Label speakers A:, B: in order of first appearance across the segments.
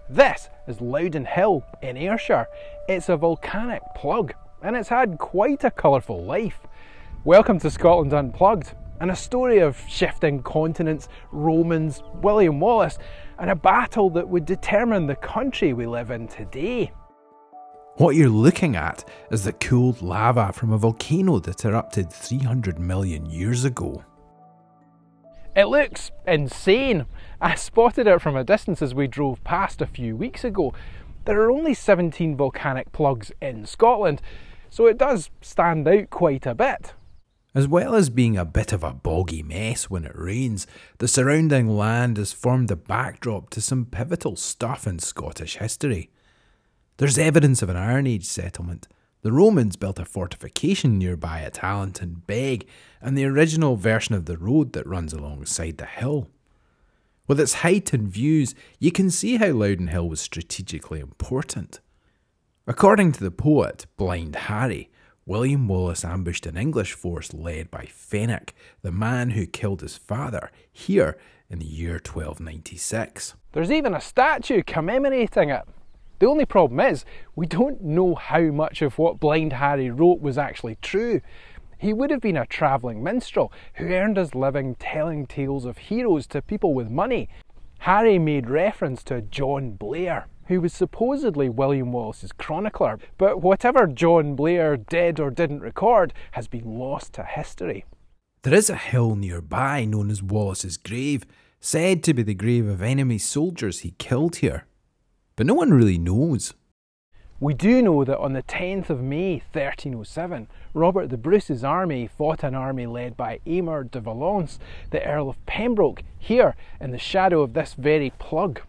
A: This is Loudon Hill in Ayrshire. It's a volcanic plug and it's had quite a colourful life. Welcome to Scotland Unplugged, and a story of shifting continents, Romans, William Wallace, and a battle that would determine the country we live in today.
B: What you're looking at is the cooled lava from a volcano that erupted 300 million years ago.
A: It looks insane. I spotted it from a distance as we drove past a few weeks ago. There are only 17 volcanic plugs in Scotland, so it does stand out quite a bit.
B: As well as being a bit of a boggy mess when it rains, the surrounding land has formed a backdrop to some pivotal stuff in Scottish history. There's evidence of an Iron Age settlement. The Romans built a fortification nearby at Allenton Beg, and the original version of the road that runs alongside the hill. With its height and views, you can see how Loudon Hill was strategically important. According to the poet Blind Harry, William Wallace ambushed an English force led by Fenwick, the man who killed his father, here in the year 1296.
A: There's even a statue commemorating it. The only problem is, we don't know how much of what Blind Harry wrote was actually true. He would have been a travelling minstrel who earned his living telling tales of heroes to people with money. Harry made reference to John Blair, who was supposedly William Wallace's chronicler, but whatever John Blair did or didn't record has been lost to history.
B: There is a hill nearby known as Wallace's grave, said to be the grave of enemy soldiers he killed here. But no one really knows.
A: We do know that on the 10th of May 1307, Robert the Bruce's army fought an army led by Aymer de Valence, the Earl of Pembroke, here in the shadow of this very plug.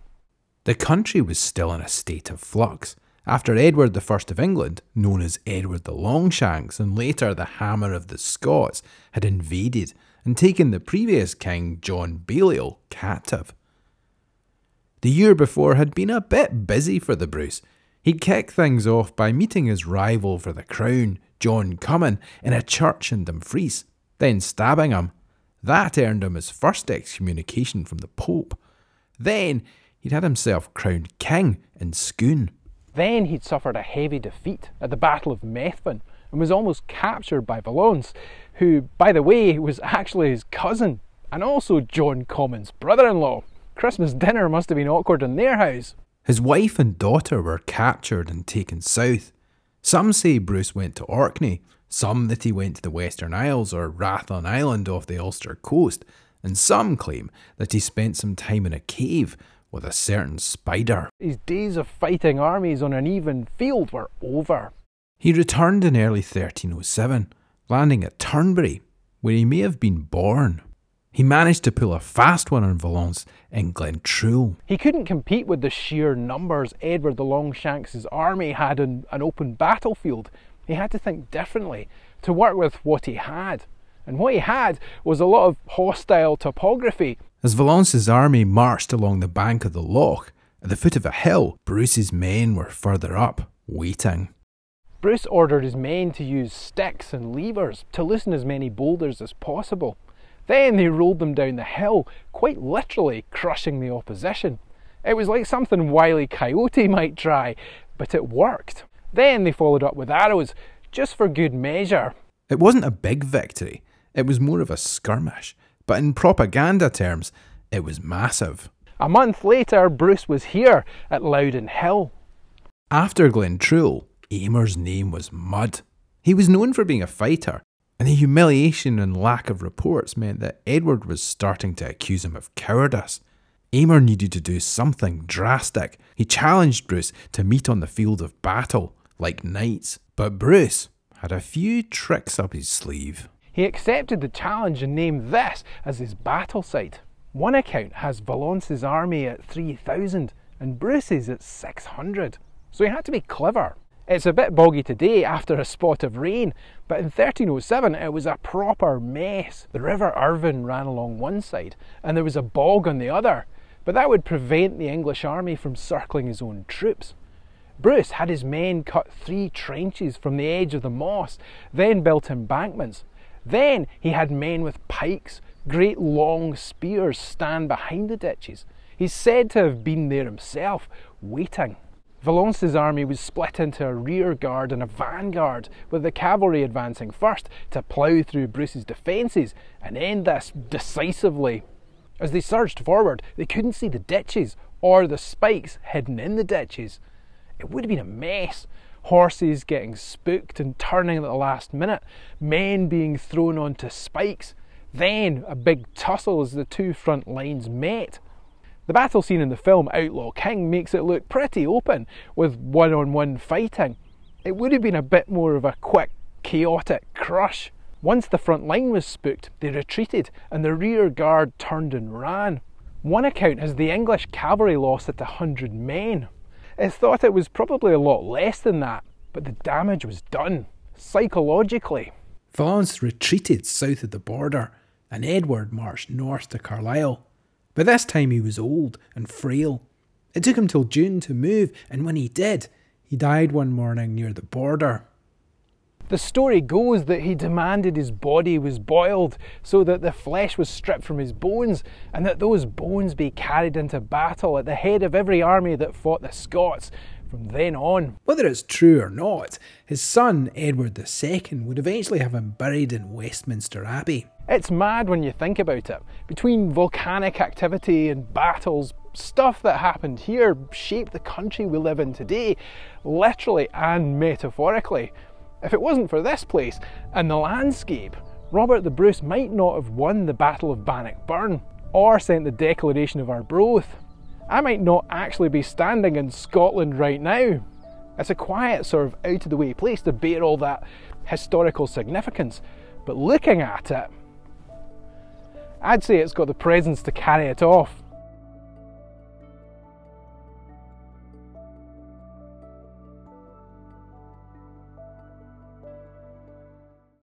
B: The country was still in a state of flux after Edward I of England, known as Edward the Longshanks and later the Hammer of the Scots, had invaded and taken the previous king, John Balliol, captive. The year before had been a bit busy for the Bruce. He'd kicked things off by meeting his rival for the crown, John Cummin, in a church in Dumfries, then stabbing him. That earned him his first excommunication from the Pope. Then he'd had himself crowned king in Scone.
A: Then he'd suffered a heavy defeat at the Battle of Methven and was almost captured by Valence, who, by the way, was actually his cousin and also John Comyn's brother-in-law. Christmas dinner must have been awkward in their house.
B: His wife and daughter were captured and taken south. Some say Bruce went to Orkney, some that he went to the Western Isles or Rathlin Island off the Ulster coast, and some claim that he spent some time in a cave with a certain spider.
A: His days of fighting armies on an even field were over.
B: He returned in early 1307, landing at Turnberry, where he may have been born. He managed to pull a fast one on Valence in Glentrool.
A: He couldn't compete with the sheer numbers Edward the Longshanks' army had on an open battlefield. He had to think differently, to work with what he had. And what he had was a lot of hostile topography.
B: As Valence's army marched along the bank of the loch, at the foot of a hill, Bruce's men were further up, waiting.
A: Bruce ordered his men to use sticks and levers to loosen as many boulders as possible. Then they rolled them down the hill, quite literally crushing the opposition. It was like something Wile E. Coyote might try, but it worked. Then they followed up with arrows, just for good measure.
B: It wasn't a big victory, it was more of a skirmish, but in propaganda terms, it was massive.
A: A month later, Bruce was here at Loudon Hill.
B: After Glentrool, Aymer's name was Mud. He was known for being a fighter, and the humiliation and lack of reports meant that Edward was starting to accuse him of cowardice. Aymer needed to do something drastic. He challenged Bruce to meet on the field of battle, like knights. But Bruce had a few tricks up his sleeve.
A: He accepted the challenge and named this as his battle site. One account has Valence's army at 3,000 and Bruce's at 600, so he had to be clever. It's a bit boggy today after a spot of rain, but in 1307 it was a proper mess. The River Irvine ran along one side and there was a bog on the other, but that would prevent the English army from circling his own troops. Bruce had his men cut 3 trenches from the edge of the moss, then built embankments. Then he had men with pikes, great long spears stand behind the ditches. He He's said to have been there himself, waiting. Valence's army was split into a rear guard and a vanguard, with the cavalry advancing first to plough through Bruce's defences and end this decisively. As they surged forward, they couldn't see the ditches or the spikes hidden in the ditches. It would have been a mess. Horses getting spooked and turning at the last minute, men being thrown onto spikes, then a big tussle as the two front lines met. The battle scene in the film Outlaw King makes it look pretty open, with one-on-one fighting. It would have been a bit more of a quick, chaotic crush. Once the front line was spooked, they retreated and the rear guard turned and ran. One account has the English cavalry lost at 100 men. It's thought it was probably a lot less than that, but the damage was done, psychologically.
B: Valence retreated south of the border and Edward marched north to Carlisle. By this time he was old and frail. It took him till June to move, and when he did, he died one morning near the border.
A: The story goes that he demanded his body was boiled so that the flesh was stripped from his bones, and that those bones be carried into battle at the head of every army that fought the Scots from then on.
B: Whether it's true or not, his son Edward II would eventually have him buried in Westminster Abbey.
A: It's mad when you think about it. Between volcanic activity and battles, stuff that happened here shaped the country we live in today, literally and metaphorically. If it wasn't for this place and the landscape, Robert the Bruce might not have won the Battle of Bannockburn or sent the Declaration of Arbroath. I might not actually be standing in Scotland right now. It's a quiet, sort of out-of-the-way place to bear all that historical significance, but looking at it, I'd say it's got the presence to carry it off.